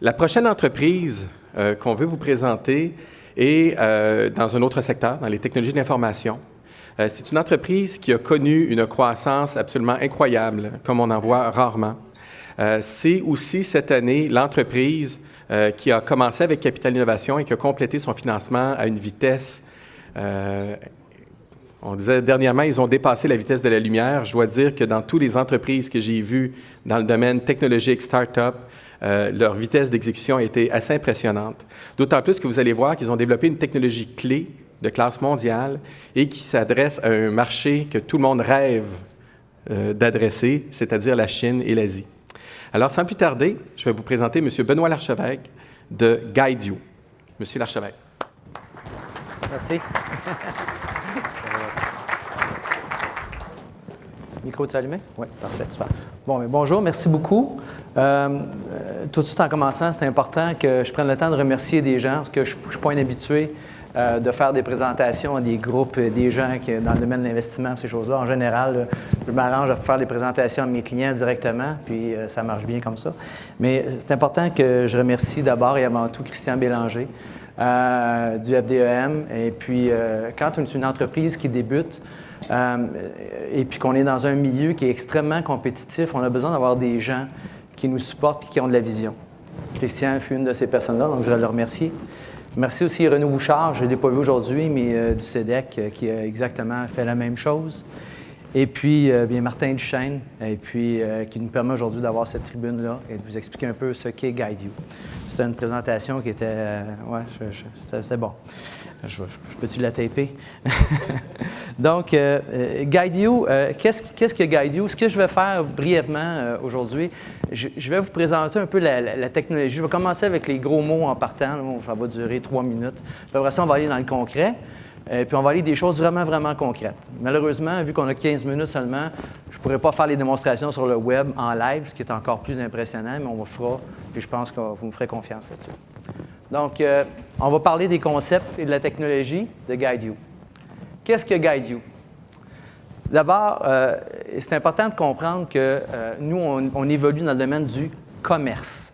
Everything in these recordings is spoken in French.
La prochaine entreprise qu'on veut vous présenter est dans un autre secteur, dans les technologies de l'information. C'est une entreprise qui a connu une croissance absolument incroyable, comme on en voit rarement. C'est aussi cette année l'entreprise qui a commencé avec Capital Innovation et qui a complété son financement à une vitesse. On disait dernièrement, ils ont dépassé la vitesse de la lumière. Je dois dire que dans toutes les entreprises que j'ai vues dans le domaine technologique, start-up, leur vitesse d'exécution a été assez impressionnante. D'autant plus que vous allez voir qu'ils ont développé une technologie clé de classe mondiale et qui s'adresse à un marché que tout le monde rêve d'adresser, c'est-à-dire la Chine et l'Asie. Alors, sans plus tarder, je vais vous présenter M. Benoît Larchevêque de Guideyou. Monsieur Larchevêque. Merci. Micro, tu allumé? Oui, parfait, super. Bon, mais bonjour, merci beaucoup. Tout de suite en commençant, c'est important que je prenne le temps de remercier des gens, parce que je ne suis pas un habitué de faire des présentations à des groupes, des gens qui dans le domaine de l'investissement, ces choses-là. En général, je m'arrange à faire des présentations à mes clients directement, puis ça marche bien comme ça. Mais c'est important que je remercie d'abord et avant tout Christian Bélanger du FDEM. Et puis, quand on est une entreprise qui débute, et puis qu'on est dans un milieu qui est extrêmement compétitif, on a besoin d'avoir des gens qui nous supportent et qui ont de la vision. Christian fut une de ces personnes-là, donc je voudrais le remercier. Merci aussi Renaud Bouchard, je ne l'ai pas vu aujourd'hui, mais du CEDEC qui a exactement fait la même chose. Et puis, bien Martin Duchesne, et puis qui nous permet aujourd'hui d'avoir cette tribune-là et de vous expliquer un peu ce qu'est Guideyou. C'était une présentation qui était... ouais, c'était bon. Je peux-tu la taper? Donc, Guideyou, qu'est-ce que Guideyou? Ce que je vais faire brièvement aujourd'hui, je vais vous présenter un peu la technologie. Je vais commencer avec les gros mots en partant. Là, ça va durer 3 minutes. Puis après ça, on va aller dans le concret. Puis on va aller des choses vraiment, vraiment concrètes. Malheureusement, vu qu'on a 15 minutes seulement, je ne pourrai pas faire les démonstrations sur le web en live, ce qui est encore plus impressionnant, mais on le fera, puis je pense que vous me ferez confiance là-dessus. Donc, on va parler des concepts et de la technologie de Guideyou. Qu'est-ce que Guideyou? D'abord, c'est important de comprendre que nous, on évolue dans le domaine du commerce.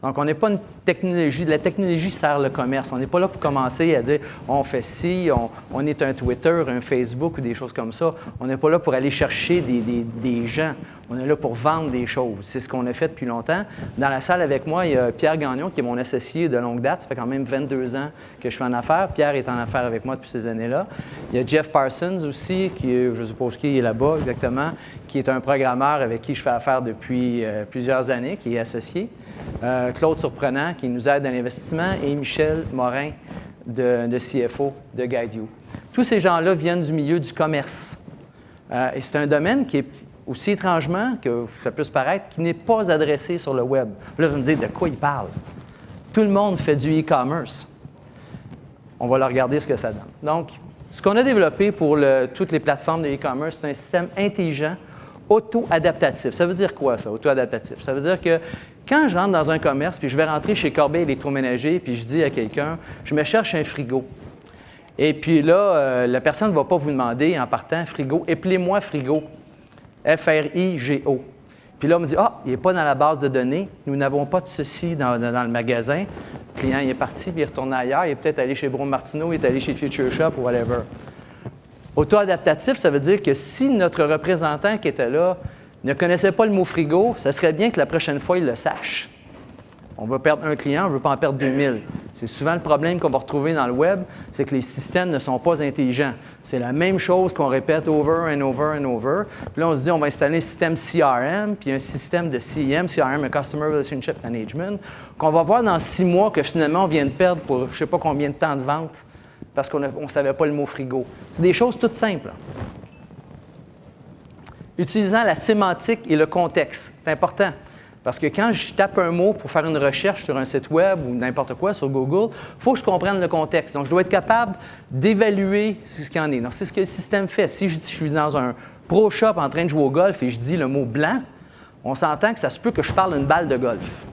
Donc, on n'est pas une technologie. La technologie sert le commerce. On n'est pas là pour commencer à dire on fait ci, on est un Twitter, un Facebook ou des choses comme ça. On n'est pas là pour aller chercher des gens. On est là pour vendre des choses. C'est ce qu'on a fait depuis longtemps. Dans la salle avec moi, il y a Pierre Gagnon, qui est mon associé de longue date. Ça fait quand même 22 ans que je suis en affaires. Pierre est en affaires avec moi depuis ces années-là. Il y a Jeff Parsons aussi, qui est, je suppose qu'il est là-bas exactement, qui est un programmeur avec qui je fais affaire depuis plusieurs années, qui est associé. Claude Surprenant, qui nous aide dans l'investissement, et Michel Morin, de CFO de Guideyou. Tous ces gens-là viennent du milieu du commerce. Et c'est un domaine qui est aussi étrangement, que ça peut se paraître, qui n'est pas adressé sur le web. Là, vous me dites, de quoi il parle? Tout le monde fait du e-commerce. On va leur regarder ce que ça donne. Donc, ce qu'on a développé pour toutes les plateformes de e-commerce, c'est un système intelligent, auto-adaptatif. Ça veut dire quoi, ça, auto-adaptatif? Ça veut dire que quand je rentre dans un commerce, puis je vais rentrer chez Corbeil Électroménager, puis je dis à quelqu'un, je me cherche un frigo. Et puis là, la personne ne va pas vous demander, en partant, frigo, appelez-moi frigo. F-R-I-G-O. Puis là, on me dit, il n'est pas dans la base de données. Nous n'avons pas de ceci dans le magasin. Le client, il est parti, puis il est retourné ailleurs. Il est peut-être allé chez Bro Martineau, il est allé chez Future Shop ou whatever. Auto-adaptatif, ça veut dire que si notre représentant qui était là ne connaissait pas le mot frigo, ça serait bien que la prochaine fois, il le sache. On va perdre un client, on ne veut pas en perdre 2000. C'est souvent le problème qu'on va retrouver dans le web, c'est que les systèmes ne sont pas intelligents. C'est la même chose qu'on répète over and over and over. Puis là, on se dit, on va installer un système CRM, puis un système de CRM, un Customer Relationship Management, qu'on va voir dans 6 mois que finalement, on vient de perdre pour je ne sais pas combien de temps de vente parce qu'on ne savait pas le mot frigo. C'est des choses toutes simples. Utilisant la sémantique et le contexte, c'est important. Parce que quand je tape un mot pour faire une recherche sur un site web ou n'importe quoi sur Google, il faut que je comprenne le contexte. Donc, je dois être capable d'évaluer ce qu'il y en est. Donc, c'est ce que le système fait. Si je suis dans un pro shop en train de jouer au golf et je dis le mot blanc, on s'entend que ça se peut que je parle d'une balle de golf.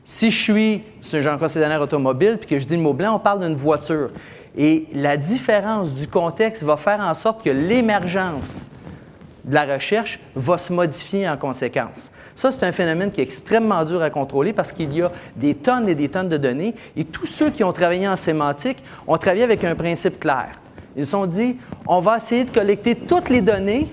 Si je suis sur un concessionnaire automobile et que je dis le mot blanc, on parle d'une voiture. Et la différence du contexte va faire en sorte que l'émergence de la recherche va se modifier en conséquence. Ça, c'est un phénomène qui est extrêmement dur à contrôler parce qu'il y a des tonnes et des tonnes de données et tous ceux qui ont travaillé en sémantique ont travaillé avec un principe clair. Ils se sont dit, on va essayer de collecter toutes les données,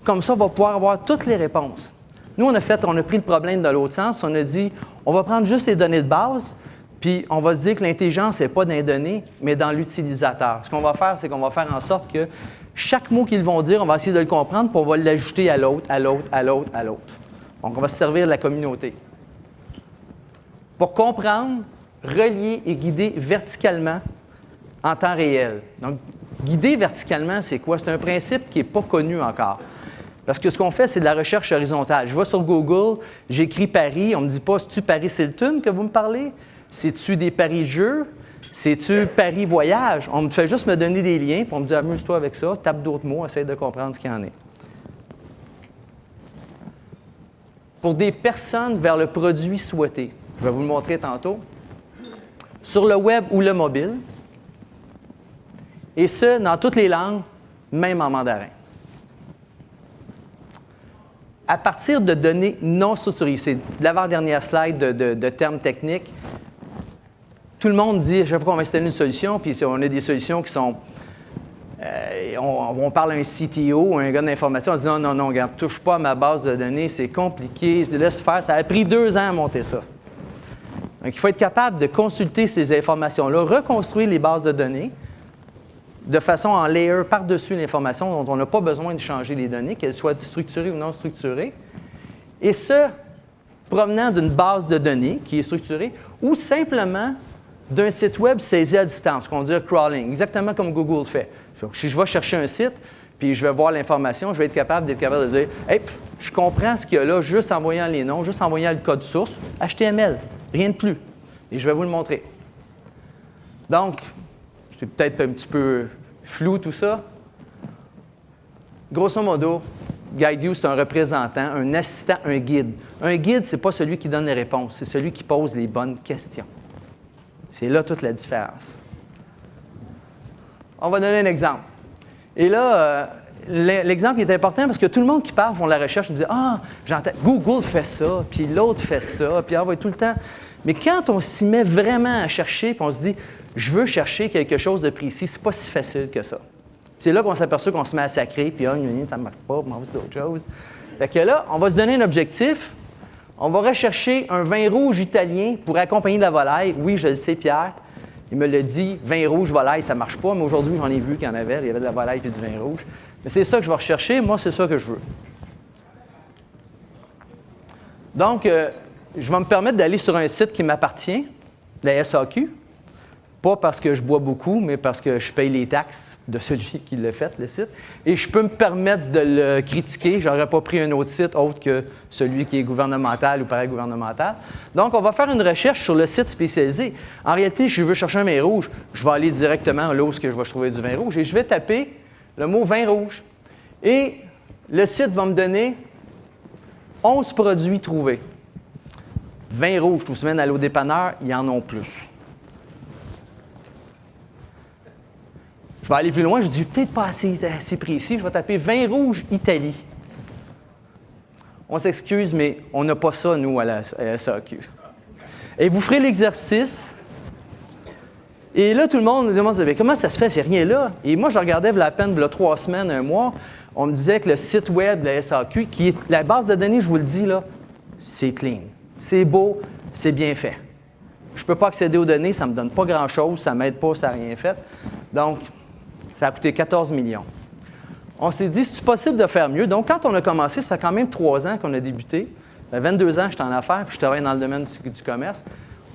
comme ça, on va pouvoir avoir toutes les réponses. Nous, on a pris le problème dans l'autre sens. On a dit, on va prendre juste les données de base, puis on va se dire que l'intelligence n'est pas dans les données, mais dans l'utilisateur. Ce qu'on va faire, c'est qu'on va faire en sorte que chaque mot qu'ils vont dire, on va essayer de le comprendre, puis on va l'ajouter à l'autre, à l'autre, à l'autre, à l'autre. Donc, on va se servir de la communauté. Pour comprendre, relier et guider verticalement en temps réel. Donc, guider verticalement, c'est quoi? C'est un principe qui n'est pas connu encore. Parce que ce qu'on fait, c'est de la recherche horizontale. Je vais sur Google, j'écris Paris, on ne me dit pas, c'est-tu Paris Hilton que vous me parlez? C'est-tu des paris jeux? C'est-tu Paris voyage? On me fait juste me donner des liens, puis on me dit amuse-toi avec ça, tape d'autres mots, essaye de comprendre ce qu'il y en est. Pour des personnes vers le produit souhaité, je vais vous le montrer tantôt, sur le web ou le mobile, et ce, dans toutes les langues, même en mandarin. À partir de données non structurées, c'est l'avant-dernière slide de termes techniques, tout le monde dit, à chaque fois qu'on va installer une solution, puis on a des solutions qui sont... on parle à un CTO, un gars d'informatique, on dit non, regarde, touche pas à ma base de données, c'est compliqué, je laisse faire. Ça a pris 2 ans à monter ça. Donc, il faut être capable de consulter ces informations-là, reconstruire les bases de données de façon en layer par-dessus l'information dont on n'a pas besoin de changer les données, qu'elles soient structurées ou non structurées. Et ce, provenant d'une base de données qui est structurée ou simplement d'un site web saisi à distance, qu'on dit crawling, exactement comme Google fait. Si je vais chercher un site, puis je vais voir l'information, je vais être capable de dire « Hey, je comprends ce qu'il y a là juste en voyant les noms, juste en voyant le code source, HTML, rien de plus. » Et je vais vous le montrer. Donc, c'est peut-être un petit peu flou tout ça. Grosso modo, GuideU, c'est un représentant, un assistant, un guide. Un guide, ce n'est pas celui qui donne les réponses, c'est celui qui pose les bonnes questions. C'est là toute la différence. On va donner un exemple. Et là, l'exemple est important parce que tout le monde qui parle font la recherche et dit « Ah, j'entends, Google fait ça, puis l'autre fait ça, puis on va tout le temps. » Mais quand on s'y met vraiment à chercher, puis on se dit « Je veux chercher quelque chose de précis », c'est pas si facile que ça. C'est là qu'on s'aperçoit qu'on se met à sacrer, puis « Ah, ça ne marche pas, on va d'autres choses. » Fait que là, on va se donner un objectif. On va rechercher un vin rouge italien pour accompagner la volaille. Oui, je le sais, Pierre. Il me l'a dit, vin rouge, volaille, ça ne marche pas. Mais aujourd'hui, j'en ai vu qu'il y en avait. Il y avait de la volaille et du vin rouge. Mais c'est ça que je vais rechercher. Moi, c'est ça que je veux. Donc, je vais me permettre d'aller sur un site qui m'appartient, la SAQ. Pas parce que je bois beaucoup, mais parce que je paye les taxes de celui qui l'a fait, le site. Et je peux me permettre de le critiquer. Je n'aurais pas pris un autre site autre que celui qui est gouvernemental ou paragouvernemental. Donc, on va faire une recherche sur le site spécialisé. En réalité, si je veux chercher un vin rouge, je vais aller directement là où je vais trouver du vin rouge et je vais taper le mot vin rouge. Et le site va me donner 11 produits trouvés. Vin rouge, tout semaine aller au dépanneur, ils en ont plus. Je vais aller plus loin, je dis, peut-être pas assez précis, je vais taper vin rouge Italie. On s'excuse, mais on n'a pas ça, nous, à la SAQ. Et vous ferez l'exercice. Et là, tout le monde me demande, comment ça se fait, c'est rien là? Et moi, je regardais à peine, il y a 3 semaines, 1 mois, on me disait que le site web de la SAQ, qui est la base de données, je vous le dis, là, c'est clean. C'est beau, c'est bien fait. Je ne peux pas accéder aux données, ça ne me donne pas grand-chose, ça ne m'aide pas, ça n'a rien fait. Donc, ça a coûté 14 millions. On s'est dit, c'est possible de faire mieux. Donc, quand on a commencé, ça fait quand même 3 ans qu'on a débuté. Ça fait 22 ans que j'étais en affaires, puis je travaille dans le domaine du commerce.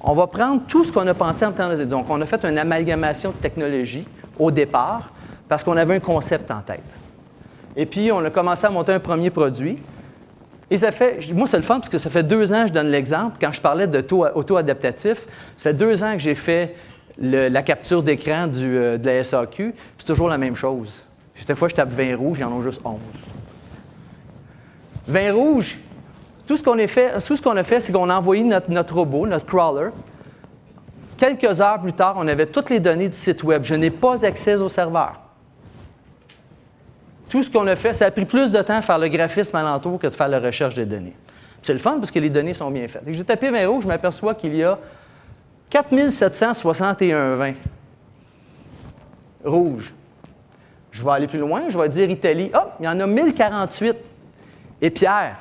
On va prendre tout ce qu'on a pensé en termes de... Donc, on a fait une amalgamation de technologies au départ parce qu'on avait un concept en tête. Et puis, on a commencé à monter un premier produit. Et ça fait... Moi, c'est le fun parce que ça fait 2 ans, je donne l'exemple, quand je parlais d'auto-adaptatif, ça fait 2 ans que j'ai fait la capture d'écran de la SAQ, c'est toujours la même chose. Chaque fois que je tape vin rouge, ils en ont juste 11. Vin rouge, tout ce qu'on a fait, c'est qu'on a envoyé notre robot, notre crawler. Quelques heures plus tard, on avait toutes les données du site web. Je n'ai pas accès au serveur. tout ce qu'on a fait, ça a pris plus de temps à faire le graphisme alentour que de faire la recherche des données. C'est le fun parce que les données sont bien faites. J'ai tapé vin rouge, je m'aperçois qu'il y a 4761 vins rouges. Je vais aller plus loin, je vais dire Italie. Oh, il y en a 1048. Et Pierre,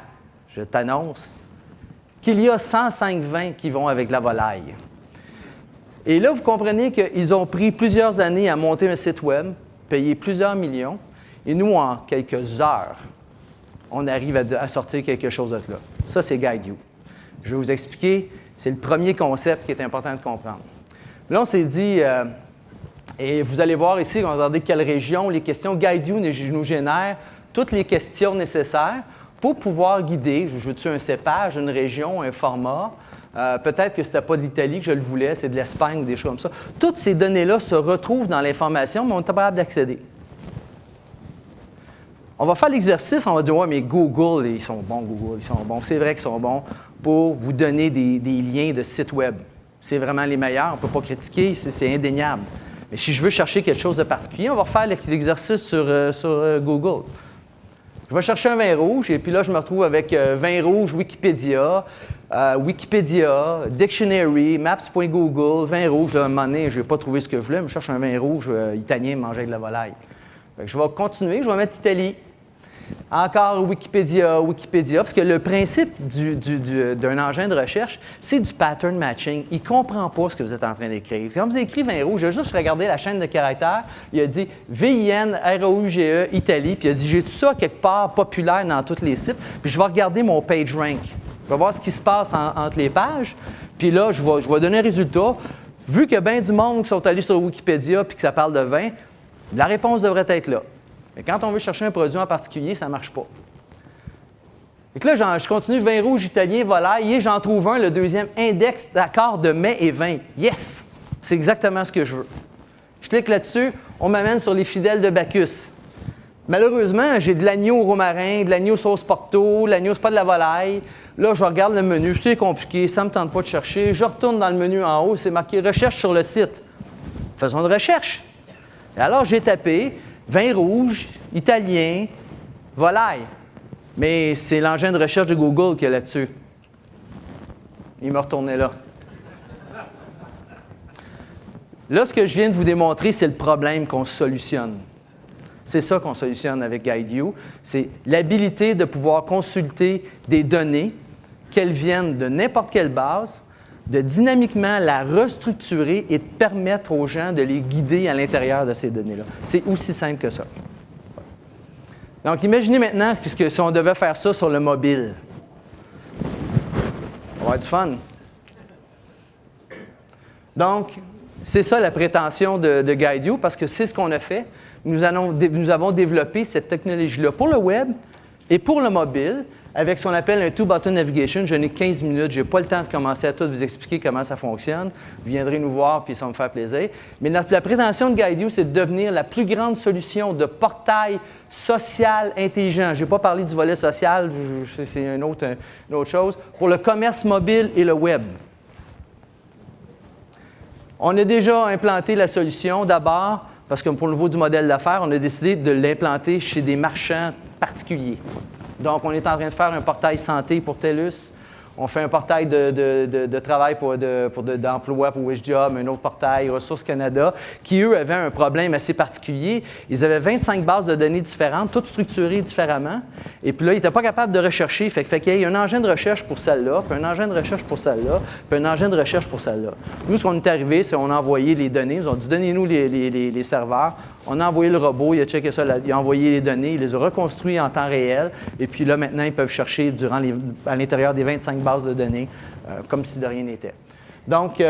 je t'annonce qu'il y a 105 vins qui vont avec la volaille. Et là, vous comprenez qu'ils ont pris plusieurs années à monter un site web, payé plusieurs millions, et nous, en quelques heures, on arrive à sortir quelque chose de là. Ça, c'est GuideU. Je vais vous expliquer, c'est le premier concept qui est important de comprendre. Là, on s'est dit, et vous allez voir ici, on va regarder quelle région, les questions GuideU nous génèrent toutes les questions nécessaires pour pouvoir guider, je veux-tu un cépage, une région, un format. Peut-être que ce n'était pas de l'Italie que je le voulais, c'est de l'Espagne ou des choses comme ça. Toutes ces données-là se retrouvent dans l'information, mais on n'est pas capable d'accéder. On va faire l'exercice, on va dire « Ouais, mais Google, ils sont bons, Google, ils sont bons. » C'est vrai qu'ils sont bons pour vous donner des liens de sites web. C'est vraiment les meilleurs, on ne peut pas critiquer, c'est indéniable. Mais si je veux chercher quelque chose de particulier, on va faire l'exercice sur Google. Je vais chercher un vin rouge, et puis là, je me retrouve avec vin rouge Wikipédia, Dictionary, Maps.google, vin rouge. Là, à un moment donné, je n'ai pas trouvé ce que je voulais, mais je cherche un vin rouge italien manger avec de la volaille. Je vais continuer, je vais mettre Italie. Encore Wikipédia, parce que le principe d'un engin de recherche, c'est du pattern matching. Il ne comprend pas ce que vous êtes en train d'écrire. Quand vous écrivez vin rouge, j'ai juste regardé la chaîne de caractères, il a dit VIN-ROUGE Italie, puis il a dit j'ai tout ça quelque part populaire dans tous les sites, puis je vais regarder mon PageRank. Je vais voir ce qui se passe entre les pages, puis là, je vais donner un résultat. Vu qu'il y a bien du monde qui sont allés sur Wikipédia puis que ça parle de vin, la réponse devrait être là. Mais quand on veut chercher un produit en particulier, ça ne marche pas. Et que là, je continue vin rouge italien, volaille, et j'en trouve un, le deuxième, index d'accord de mets et vin. Yes! C'est exactement ce que je veux. Je clique là-dessus, on m'amène sur les fidèles de Bacchus. Malheureusement, j'ai de l'agneau au romarin, de l'agneau sauce porto, l'agneau, c'est pas de la volaille. Là, je regarde le menu, c'est compliqué, ça ne me tente pas de chercher. Je retourne dans le menu en haut, c'est marqué « Recherche sur le site ». Faisons de recherche. Et alors, j'ai tapé vin rouge, italien, volaille. Mais c'est l'engin de recherche de Google qui est là-dessus. Il me retournait là. Là, ce que je viens de vous démontrer, c'est le problème qu'on solutionne. C'est ça qu'on solutionne avec GuideU. C'est l'habilité de pouvoir consulter des données, qu'elles viennent de n'importe quelle base, de dynamiquement la restructurer et de permettre aux gens de les guider à l'intérieur de ces données-là. C'est aussi simple que ça. Donc, imaginez maintenant que si on devait faire ça sur le mobile. On va avoir du fun. Donc, c'est ça la prétention de GuideU, parce que c'est ce qu'on a fait. Nous avons développé cette technologie-là pour le web et pour le mobile, avec ce qu'on appelle un two-button navigation. Je n'ai 15 minutes, je n'ai pas le temps de commencer à tout vous expliquer comment ça fonctionne. Vous viendrez nous voir, puis ça va me faire plaisir. Mais la prétention de GuideU, c'est de devenir la plus grande solution de portail social intelligent. Je n'ai pas parlé du volet social, c'est une autre chose, pour le commerce mobile et le web. On a déjà implanté la solution d'abord, parce que pour le niveau du modèle d'affaires, on a décidé de l'implanter chez des marchands particuliers. Donc, on est en train de faire un portail santé pour TELUS. On fait un portail de travail d'emploi pour WishJob, un autre portail, Ressources Canada, qui, eux, avaient un problème assez particulier. Ils avaient 25 bases de données différentes, toutes structurées différemment. Et puis là, ils n'étaient pas capables de rechercher. Fait qu'il y a un engin de recherche pour celle-là, puis un engin de recherche pour celle-là, puis un engin de recherche pour celle-là. Nous, ce qu'on est arrivé, c'est qu'on a envoyé les données. Ils ont dit, donnez-nous les serveurs. On a envoyé le robot, il a checké ça, il a envoyé les données, il les a reconstruits en temps réel. Et puis là, maintenant, ils peuvent chercher à l'intérieur des 25 bases de données, comme si de rien n'était. Donc,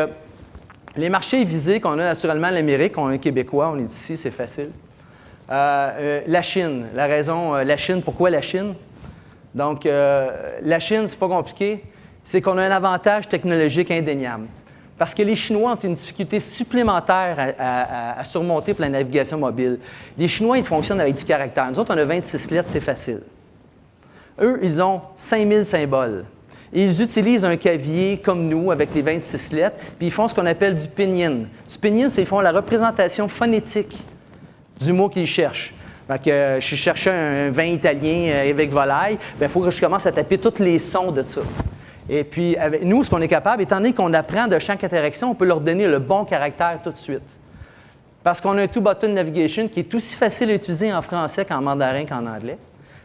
les marchés visés qu'on a naturellement l'Amérique, on est Québécois, on est ici, c'est facile. La Chine, la Chine, pourquoi la Chine? Donc, la Chine, c'est pas compliqué, c'est qu'on a un avantage technologique indéniable. Parce que les Chinois ont une difficulté supplémentaire à surmonter pour la navigation mobile. Les Chinois, ils fonctionnent avec du caractère. Nous autres, on a 26 lettres, c'est facile. Eux, ils ont 5000 symboles. Et ils utilisent un clavier comme nous, avec les 26 lettres, puis ils font ce qu'on appelle du pinyin. Du pinyin, c'est qu'ils font la représentation phonétique du mot qu'ils cherchent. Fait que je cherchais un vin italien avec volaille, il faut que je commence à taper tous les sons de ça. Et puis, avec nous, ce qu'on est capable, étant donné qu'on apprend de chaque interaction, on peut leur donner le bon caractère tout de suite. Parce qu'on a un two-button navigation qui est aussi facile à utiliser en français qu'en mandarin qu'en anglais.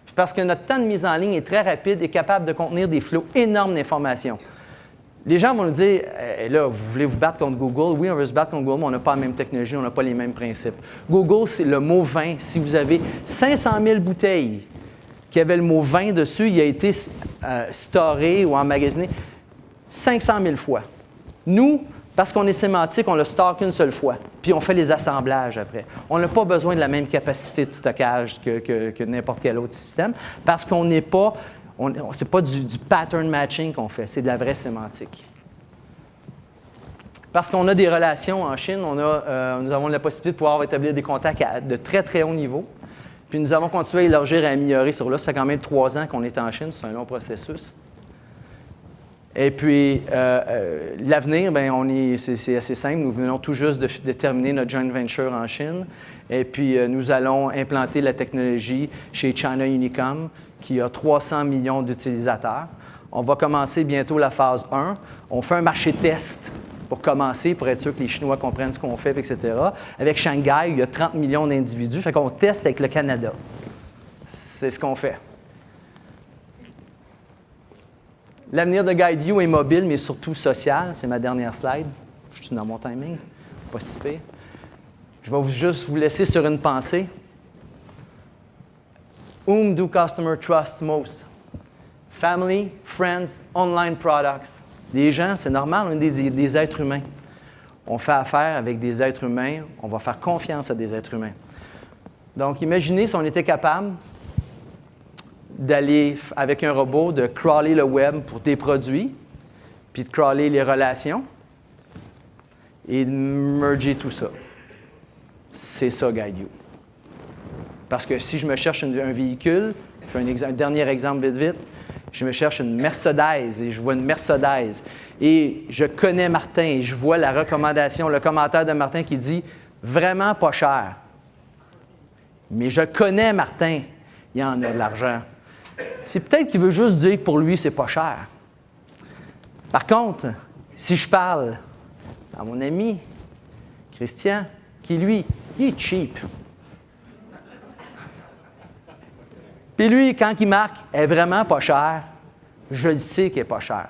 Puis parce que notre temps de mise en ligne est très rapide et capable de contenir des flots énormes d'informations. Les gens vont nous dire, là, vous voulez vous battre contre Google? Oui, on veut se battre contre Google, mais on n'a pas la même technologie, on n'a pas les mêmes principes. Google, c'est le mot vin. Si vous avez 500 000 bouteilles qui avaient le mot vin dessus, il a été storé ou emmagasiné 500 000 fois. Nous, parce qu'on est sémantique, on le store qu'une seule fois, puis on fait les assemblages après. On n'a pas besoin de la même capacité de stockage que n'importe quel autre système, parce qu'on n'est pas, c'est pas du pattern matching qu'on fait, c'est de la vraie sémantique. Parce qu'on a des relations en Chine, nous avons la possibilité de pouvoir établir des contacts de très, très haut niveau. Puis nous avons continué à élargir et à améliorer sur là. Ça fait quand même 3 ans qu'on est en Chine, c'est un long processus. Et puis, l'avenir, c'est assez simple. Nous venons tout juste de terminer notre joint venture en Chine. Et puis, nous allons implanter la technologie chez China Unicom, qui a 300 millions d'utilisateurs. On va commencer bientôt la phase 1. On fait un marché test pour commencer, pour être sûr que les Chinois comprennent ce qu'on fait, etc. Avec Shanghai, il y a 30 millions d'individus. Fait qu'on teste avec le Canada. C'est ce qu'on fait. L'avenir de GuideView est mobile, mais surtout social. C'est ma dernière slide. Je suis dans mon timing. Pas si pire. Je vais juste vous laisser sur une pensée. Whom do customers trust most? Family, friends, online products. Les gens, c'est normal, on est des êtres humains. On fait affaire avec des êtres humains, on va faire confiance à des êtres humains. Donc, imaginez si on était capable d'aller avec un robot, de crawler le web pour tes produits, puis de crawler les relations et de merger tout ça. C'est ça, GuideView. Parce que si je me cherche un véhicule, je fais un dernier exemple vite, je me cherche une Mercedes et je vois une Mercedes et je connais Martin et je vois la recommandation, le commentaire de Martin qui dit « vraiment pas cher ». Mais je connais Martin, il en a de l'argent. C'est peut-être qu'il veut juste dire que pour lui, c'est pas cher. Par contre, si je parle à mon ami Christian, qui lui, il est cheap. Puis lui, quand il marque « est vraiment pas cher », je le sais qu'il n'est pas cher.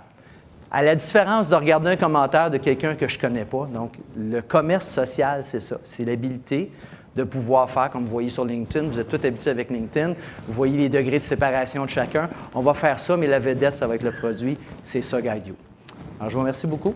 À la différence de regarder un commentaire de quelqu'un que je ne connais pas. Donc, le commerce social, c'est ça. C'est l'habilité de pouvoir faire, comme vous voyez sur LinkedIn, vous êtes tous habitués avec LinkedIn, vous voyez les degrés de séparation de chacun. On va faire ça, mais la vedette, ça va être le produit. C'est ça, GuideView. Alors, je vous remercie beaucoup.